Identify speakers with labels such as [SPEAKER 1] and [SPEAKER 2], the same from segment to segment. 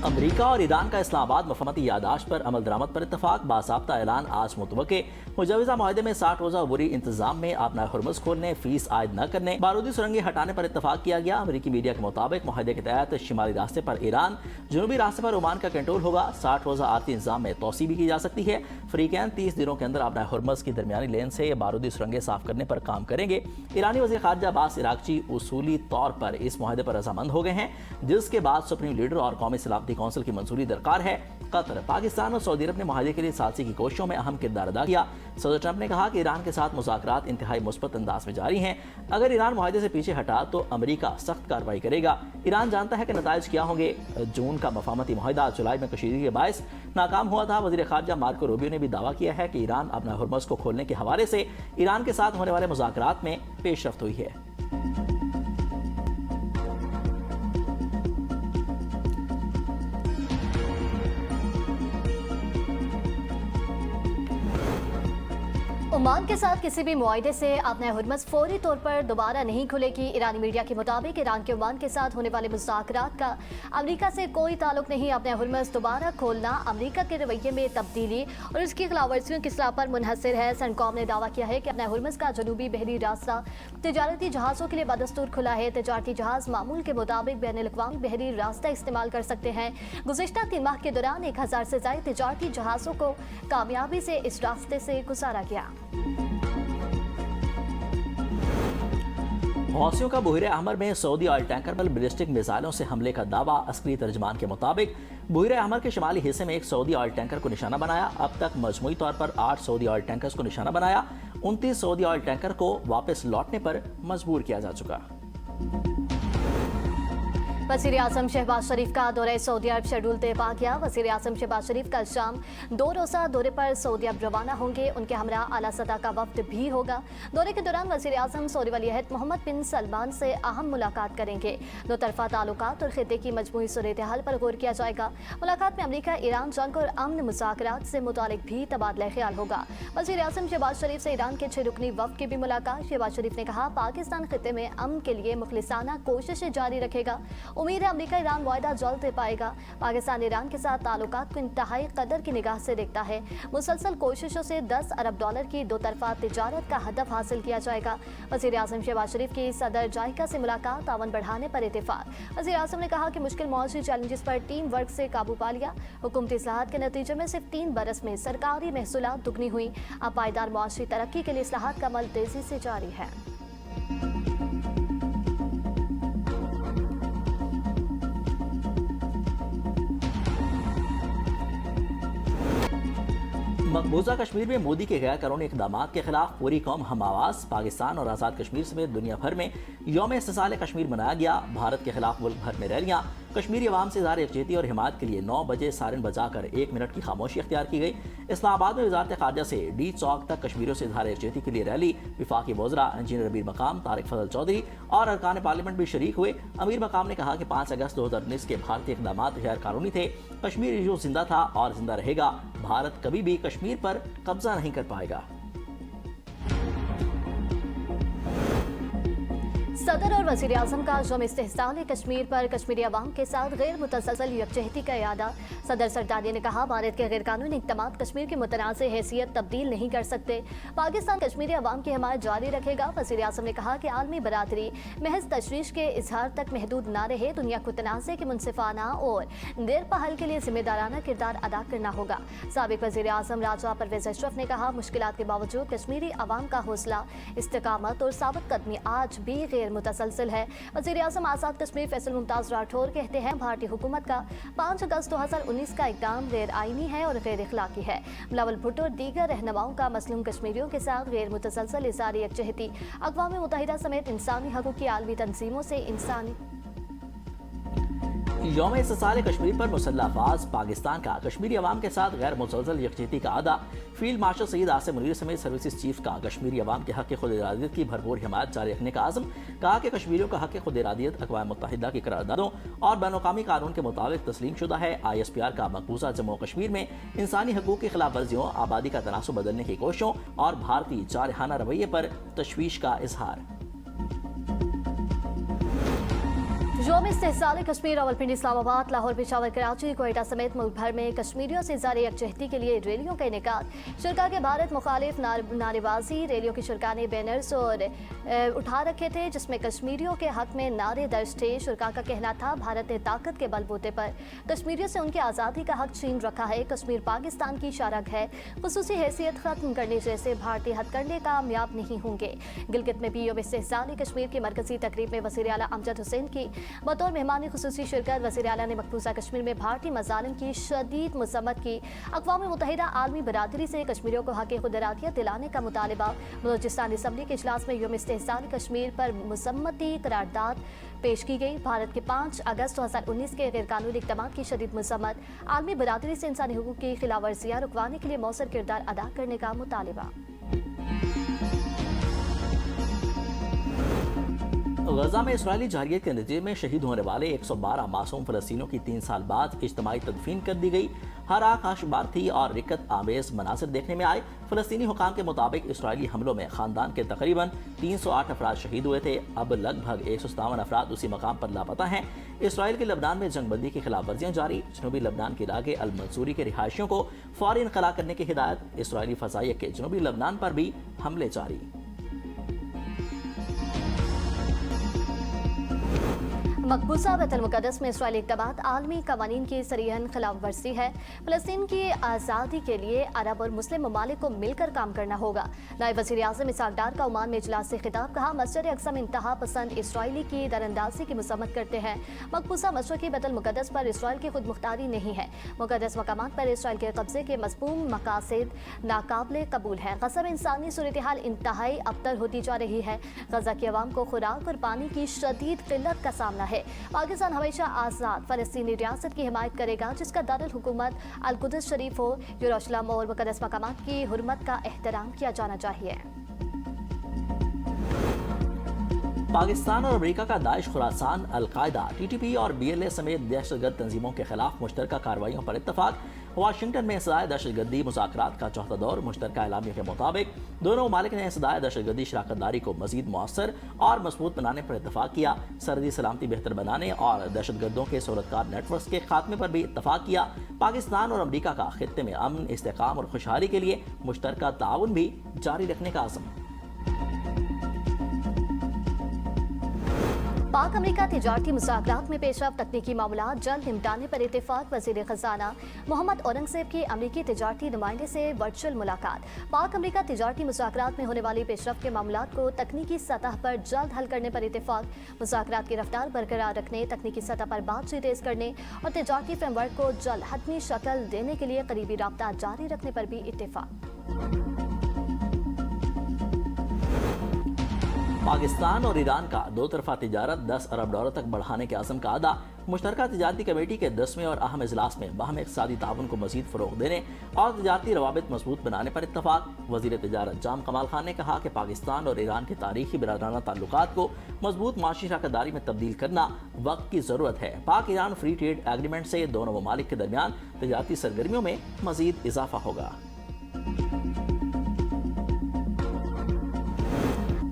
[SPEAKER 1] America और Iran का इस्लामाबाद मफहमती यादाश्त पर अमल दरामद पर इत्तफाक। बासाब्ता ऐलान आज मुतवक्के। मुजवजा माहदे में 60 रोजा अबूरी इंतजाम में अपना हुर्मुज़ खोलने, फीस आयद न करने, बारूदी सुरंगें हटाने पर इत्तफाक किया गया। अमेरिकी मीडिया के मुताबिक माहदे के तहत शिमाली रास्ते पर ईरान, जनूबी रास्ते पर ओमान का कंट्रोल होगा। 60 रोजा आरती इंतजाम में तोसी भी की जा सकती है। फरीकैन 30 दिनों के अंदर अपना हुर्मुज़ की दरमियानी लेन से बारूदी सुरंगें साफ करने पर काम करेंगे। ईरानी वज़ीर ख़ारजा अब्बास इराक़ची उसूली तौर पर इस माहदे पर रज़ामंद हो गए हैं, जिसके बाद सुप्रीम लीडर और कौमी सलामती कौंसिल की मंजूरी दरकार है। कतर, पाकिस्तान और सऊदी अरब ने माहदे के लिए सालसी की कोशिशों में अहम किरदार अदा किया। सदर ट्रंप ने कहा कि ईरान के साथ मुज़ाकरात इंतहाई मुस्बत अंदाज में जारी हैं। अगर ईरान माहदे से पीछे हटा तो अमेरिका सख्त कार्रवाई करेगा। ईरान जानता है कि नताइज क्या होंगे। जून का मफाहमती माहिदा जुलाई में कशीदगी के बायस नाकाम हुआ था। वज़ीर ख़ारजा मार्को रूबियो ने भी दावा किया है कि ईरान अपना हुर्मुज़ को खोलने के हवाले से ईरान के साथ होने वाले मुज़ाकरात में पेशरफ्त हुई है।
[SPEAKER 2] ओमान के साथ किसी भी मुआहदे से अपना हुर्मुज़ फौरी तौर पर दोबारा नहीं खुलेगी। ईरानी मीडिया के मुताबिक ईरान के ओमान के साथ होने वाले मुज़ाकरात का अमेरिका से कोई ताल्लुक नहीं। अपना हुर्मुज़ दोबारा खोलना अमेरिका के रवैये में तब्दीली और उसकी खिलाफवर्जियों की सलाह पर मुनहसर है। सेंटकॉम ने दावा किया है कि अपना हुर्मुज़ का जनूबी बहरी रास्ता तजारती जहाज़ों के लिए बदस्तूर खुला है। तजारती जहाज़ मामूल के मुताबिक बैनुल-अक़वामी बहरी रास्ता इस्तेमाल कर सकते हैं। गुज़िश्ता 3 माह के दौरान 1000 से ज़ायद तजारती जहाज़ों को कामयाबी से इस रास्ते से गुजारा गया।
[SPEAKER 1] हौसियों का बुहरे अहमर में सऊदी ऑयल टैंकर पर बैलिस्टिक मिसाइलों से हमले का दावा। अस्करी तर्जमान के मुताबिक बुहरे अहमर के शिमाली हिस्से में एक सऊदी ऑयल टैंकर को निशाना बनाया। अब तक मजमूई तौर पर 8 सऊदी ऑयल टैंकर्स को निशाना बनाया। 29 सऊदी ऑयल टैंकर को वापस लौटने पर मजबूर किया जा चुका।
[SPEAKER 2] वज़ीर आज़म शहबाज शरीफ का दौरे सऊदी अरब शेड्यूल तय पा गया। वज़ीर आज़म शहबाज शरीफ कल शाम 2 रोज़ा दौरे पर सऊदी अरब रवाना होंगे। उनके हमरा आला सतह का वफ्द भी होगा। दौरे के दौरान वज़ीर आज़म सऊदी वली अहद मोहम्मद बिन सलमान से अहम मुलाकात करेंगे। दो तरफ़ा ताल्लुकात और खित्ते की मजमूई सूरत हाल पर गौर किया जाएगा। मुलाकात में अमरीका ईरान जंग और अमन मुज़ाकरात से मुतालिक भी तबादला ख्याल होगा। वज़ीर आज़म शहबाज शरीफ से ईरान के 6 रुकनी वफ्द की भी मुलाकात। शहबाज शरीफ ने कहा, पाकिस्तान खित्ते में अमन के लिए मुखलिसाना कोशिशें जारी रखेगा। उम्मीद है अमेरिका ईरान मुआहदा जल्द दे पाएगा। पाकिस्तान ईरान के साथ ताल्लुकात को इंतहाई कदर की निगाह से देखता है। मुसलसल कोशिशों से $10 अरब की दो तरफा तिजारत का हदफ हासिल किया जाएगा। वज़ीर आज़म शहबाज शरीफ की सदर जायका से मुलाकात, तावन बढ़ाने पर इत्तेफाक। वज़ीर आज़म ने कहा कि मुश्किल मौसमी चैलेंजेस पर टीम वर्क से काबू पा लिया। हुकूमती इस्लाहात के नतीजे में सिर्फ 3 बरस में सरकारी महसूलात दुगनी हुई। अब पायदार मुआशरी तरक्की के लिए इस्लाहात का अमल तेजी से जारी है।
[SPEAKER 1] मकबूजा कश्मीर में मोदी के गैर कानूनी इक़दामात के खिलाफ पूरी कौम हम आवाज़। पाकिस्तान और आज़ाद कश्मीर समेत दुनिया भर में यौम इस्तिसाल कश्मीर मनाया गया। भारत के खिलाफ मुल्क भर में रैलियाँ। कश्मीरी अवाम से इज़हार यकजहती और हिमायत के लिए 9 बजे सायरन बजाकर 1 मिनट की खामोशी अख्तियार की गई। इस्लामाबाद में वज़ारत ख़ारजा से डी चौक तक कश्मीरियों से इज़हार यकजहती के लिए रैली। वफाकी वज़रा इंजीनियर अमीर मकाम, तारिक फजल चौधरी और अरकान पार्लियामेंट भी शरीक हुए। अमीर मकाम ने कहा कि 5 अगस्त 2019 के भारतीय इक़दामात गैर कानूनी थे। कश्मीर इशू जिंदा था और जिंदा रहेगा। भारत कभी भी कश्मीर पर कब्जा नहीं कर पाएगा।
[SPEAKER 2] सदर और वज़ीर आज़म का यौम इस्तिहसाल कश्मीर पर कश्मीरी अवाम के साथ गैर मुतसलसल यकजहती का इरादा। सदर सरदारी ने कहा, भारत के गैर कानूनी इक़दाम कश्मीर की मुतनाज़ हैसियत तब्दील नहीं कर सकते। पाकिस्तान कश्मीरी अवाम की हमायत जारी रखेगा। वज़ीर आज़म ने कहा कि आलमी बरादरी महज तशवीश के इजहार तक महदूद न रहे। दुनिया को तनाज़े के मुनसिफाना और देर पहल के लिए जिम्मेदाराना किरदार अदा करना होगा। साबिक वज़ीर आज़म राजा परवेज़ अशरफ ने कहा, मुश्किलात के बावजूद कश्मीरी अवाम का हौसला, इस्तिकामत और साबित कदमी आज भी गैर मुतसलसल है। वज़ीर आज़म आज़ाद कश्मीर फैसल मुमताज़ राठौर कहते हैं, भारतीय हुकूमत का 5 अगस्त 2019 का इक़दाम गैर आईनी है और गैर इखलाकी है। बिलावल भुट्टो और दीगर रहनुमाओं का मसलूम कश्मीरियों के साथ गैर मुतसलसल इज़हार यकजहती अक़वाम मुत्तहिदा समेत इंसानी हकूक़ की आलमी तंजीमों से इंसानी
[SPEAKER 1] यौम इस्तिसाल कश्मीर पर मुसल्लह अफवाज। पाकिस्तान का कश्मीरी अवाम के साथ गैर मुसलसल यकजहती का अदा। फील्ड मार्शल सईद आसिम मुनीर समेत सर्विसेज चीफ का कश्मीरी अवाम के हक़ खुद इरादियत की भरपूर हिमायत जारी रखने का आज़म। कहा कि कश्मीरियों का हक़ खुद इरादियत अक़वाम मुत्तहिदा की करारदादों और बैनुल-अक़वामी कानून के मुताबिक तस्लीम शुदा है। ISPR का मकबूजा जम्मू कश्मीर में इंसानी हकूक़ की खिलाफ वर्जियों, आबादी का तनासुब बदलने की कोशिशों और भारतीय जारहाना रवैये पर तशवीश का इजहार।
[SPEAKER 2] योम इस्तेहसाल कश्मीर रावलपिंडी इस्लामाबाद लाहौर पेशावर कराची कोयटा समेत मुल्क भर में कश्मीरियों से जारी यकजहती के लिए रैलियों का इनेकाद। शुरा के भारत मुखालिफ नारेबाजी रैलियों की शुरा ने बैनर्स और उठा रखे थे जिसमें कश्मीरियों के हक में नारे दर्ज थे। शुरा का कहना था भारत ने ताकत के बलबूते पर कश्मीरियों से उनकी आज़ादी का हक छीन रखा है। कश्मीर पाकिस्तान की शारग है, खुसूसी हैसियत खत्म करने जैसे भारतीय हथकंडे कामयाब नहीं होंगे। गिलगित में भी योम इस्तेहसाल कश्मीर की मरकजी तकरीब में वज़ीर आला अमजद हुसैन की बतौर मेहमान खुसूसी शिरकत। वज़ीर आला ने मकबूजा कश्मीर में भारतीय मज़ालिम की शदीद मज़म्मत की। अक़वाम मुत्तहिदा आलमी बरादरी से कश्मीरियों को हक़ खुदरातियत दिलाने का मुतालबा। बलूचिस्तान असम्बली के इजलास में योम इस्तेहसाल कश्मीर पर मज़म्मती करारदाद पेश की गई। भारत के 5 अगस्त 2019 के गैरकानूनी इक़दामात की शदीद मज़म्मत। आलमी बरादरी से इंसानी हुकूक़ की खिलाफ वर्जियाँ रुकवाने के लिए मौसर किरदार अदा करने का मुतालबा।
[SPEAKER 1] गजा में इसराइली जारियत के नतीजे में शहीद होने वाले 112 मासूम फ़लस्तीनियों की 3 साल बाद इज्तिमाई तदफीन कर दी गई। हर आकाश बार थी और रिकत आमेज मनासिर देखने में आए। फ़लस्तीनी हुकाम के मुताबिक इसराइली हमलों में ख़ानदान के तकरीबन 308 अफराद शहीद हुए थे। अब लगभग 157 अफराद उसी मकाम पर लापता हैं। इसराइल की लबनान में जंगबंदी की खिलाफ वर्जियाँ जारी। जनूबी लबनान के इलाके अल मंसूरी के रिहायशियों को फौरी इनक़ला करने की हिदायत। इसराइली फ़ज़ाइया के जनूबी लबनान पर भी हमले जारी।
[SPEAKER 2] मकबूजा बैतुल मुक़द्दस में इसराइली इक़दामात आलमी क़वानीन की सरीहन खिलाफ वर्जी है। फ़लस्तीन की आज़ादी के लिए अरब और मुस्लिम ममालिक को मिलकर काम करना होगा। नायब वज़ीर आज़म इसहाक़ डार का ओमान में इजलास से खिताब। कहा मस्जिद अक़सा इंतहा पसंद इसराइली की दरअंदाज़ी की मज़म्मत करते हैं। मकबूजा मशरक़ी बैतुल मुक़द्दस पर इसराइल की खुद मुख्तारी नहीं है। मुक़द्दस मकामात पर इसराइल के कब्ज़े के मज़मूम मकासद नाकाबिले कबूल हैं। गज़ा में इंसानी सूरत हाल इंतहाई अबतर होती जा रही है। गज़ा की अवाम को खुराक और पानी की शदीद किल्लत का सामना है। पाकिस्तान हमेशा आज़ाद फ़लस्तीनी रियासत की हिमायत करेगा जिसका दारुल हुकूमत अल कुद्स शरीफ हो। यरूशलेम और मुक़द्दस मकामात की हुर्मत का एहतराम किया जाना चाहिए।
[SPEAKER 1] पाकिस्तान और अमेरिका का दाइश, खुरासान, अलकायदा, TTP और BLA समेत दहशतगर्द तंजीमों के खिलाफ मुश्तरका कार्रवाइयों पर इत्तफाक। वाशिंगटन में सदाए दहशतगर्दी मुज़ाकरात का चौथा दौर। मुश्तरका एलामिया के मुताबिक दोनों ममालिक ने सदाए दहशतगर्दी शराकतदारी को मज़ीद मौसर और मजबूत बनाने पर इत्तफाक किया। सरहदी सलामती बेहतर बनाने और दहशतगर्दों के सूरतकार नेटवर्क के खात्मे पर भी इत्तफाक किया। पाकिस्तान और अमरीका का खित्ते में अमन, इस्तेहकाम और खुशहाली के लिए मुश्तरका ताउन भी जारी रखने का आज़म।
[SPEAKER 2] पाक अमेरिका तिजारती मुज़ाकरात में पेशरफ, तकनीकी मामलात जल्द निपटाने पर इत्तेफाक। वज़ीर ख़ज़ाना मोहम्मद औरंगज़ेब की अमरीकी तिजारती नुमाइंदे से वर्चुअल मुलाकात। पाक अमेरिका तिजारती मुज़ाकरात में होने वाली पेशरफ के मामलात को तकनीकी सतह पर जल्द हल करने पर इत्तेफाक। मुज़ाकरात की रफ्तार बरकरार रखने, तकनीकी सतह पर बातचीत तेज़ करने और तिजारती फ्रेमवर्क को जल्द हतमी शक्ल देने के लिए करीबी राब्ता जारी रखने पर भी इत्तेफाक।
[SPEAKER 1] पाकिस्तान और ईरान का दो तरफा तिजारत 10 अरब डॉलर तक बढ़ाने के आज़म का अदा। मुश्तरका तिजारती कमेटी के 10वें और अहम इजलास में बाहम इक़्तिसादी ताउन को मज़ीद फ़रोग़ देने और तिजारती रवाबित मजबूत बनाने पर इत्तफाक। वज़ीर तिजारत जाम कमाल खान ने कहा कि पाकिस्तान और ईरान के तारीखी बिरादराना ताल्लुकात को मजबूत माशी शराकतदारी में तब्दील करना वक्त की ज़रूरत है। पाक ईरान फ्री ट्रेड एग्रीमेंट से दोनों ममालिक के दरमियान तिजारती सरगर्मियों में मज़ीद इजाफा होगा।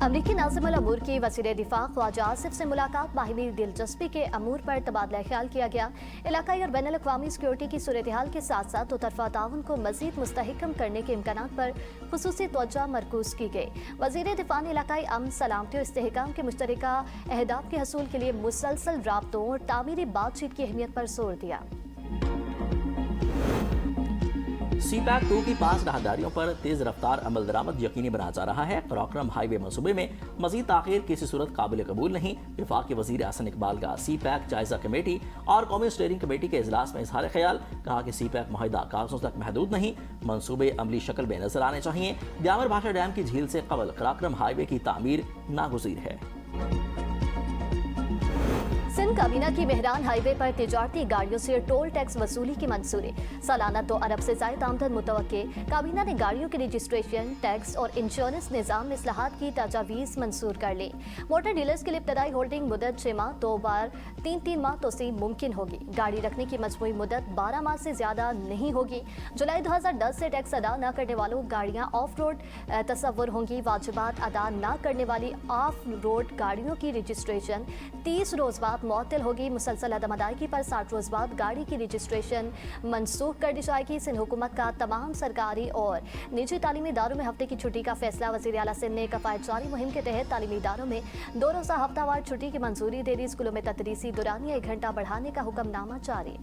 [SPEAKER 2] अमरीकी नाज़िम अल अमूर की वज़ीर दिफ़ा ख्वाजा आसिफ से मुलाकात। बाहिमी दिलचस्पी के अमूर पर तबादला ख्याल किया गया। इलाकाई और बैनुल अक़वामी सिक्योरिटी की सूरत हाल के साथ साथ दो तरफा ताउन को मज़ीद मुस्तहकम करने के इम्कानात पर खुसूसी तवज्जो मरकूज़ की गई। वज़ीर दिफ़ा ने इलाकाई अमन, सलामती और इस्तेहकाम के मुश्तरका अहदाफ के हसूल के लिए मुसलसल राब्तों और तामीरी बातचीत की अहमियत पर जोर दिया।
[SPEAKER 1] CPAC 2 की 5 राहदारियों पर तेज रफ्तार अमल दरामद यकीनी बनाया जा रहा है। कराक्रम हाईवे मनसूबे में मजीद ताख़ीर किसी सूरत काबिल कबूल नहीं। वफाकी वज़ीर हसन इकबाल का CPAC जायजा कमेटी और कौमी स्टीयरिंग कमेटी के इजलास में इजहार ख्याल। कहा कि CPAC मुआहिदा कागजों तक महदूद नहीं, मनसूबे अमली शक्ल में नजर आने चाहिए। द्यामर भाषा डैम की झील से कबल कराक्रम हाईवे की तामीर नागुज़ीर है।
[SPEAKER 2] सिंध काबीना की मेहरान हाईवे पर तिजारती गाड़ियों से टोल टैक्स वसूली की मंसूरी। सालाना 2 अरब से ज़ायद आमदन मुतवक्के। काबीना ने गाड़ियों के रजिस्ट्रेशन, टैक्स और इंश्योरेंस निज़ाम में इस्लाहात की तजावीज़ मंसूर कर ली। मोटर डीलर्स के लिए इब्तदाई होल्डिंग मुद्दत 6 माह, 2 बार 3-3 माह तोसी मुमकिन होगी। गाड़ी रखने की मजमूई मुद्दत 12 माह से ज़्यादा नहीं होगी। जुलाई 2010 से टैक्स अदा न करने वालों गाड़ियाँ ऑफ रोड तस्वुर होंगी। वाजिबात अदा न करने वाली ऑफ रोड गाड़ियों की रजिस्ट्रेशन 30 रोज़ बाद मुअत्तल होगी। मुसलसल अदम अदायगी पर 60 रोज बाद गाड़ी की रजिस्ट्रेशन मनसूख कर दी जाएगी। सिंध हुकूमत का तमाम सरकारी और निजी तालीमी इदारों में हफ्ते की छुट्टी का फैसला। वज़ीर आला सिंध ने कफ़ायत जारी मुहिम के तहत तालीमी इदारों में 2 रोज़ा हफ्तावार छुट्टी की मंजूरी दे दी। स्कूलों में तदरीसी दुरानिया 1 घंटा बढ़ाने का हुक्मनामा जारी।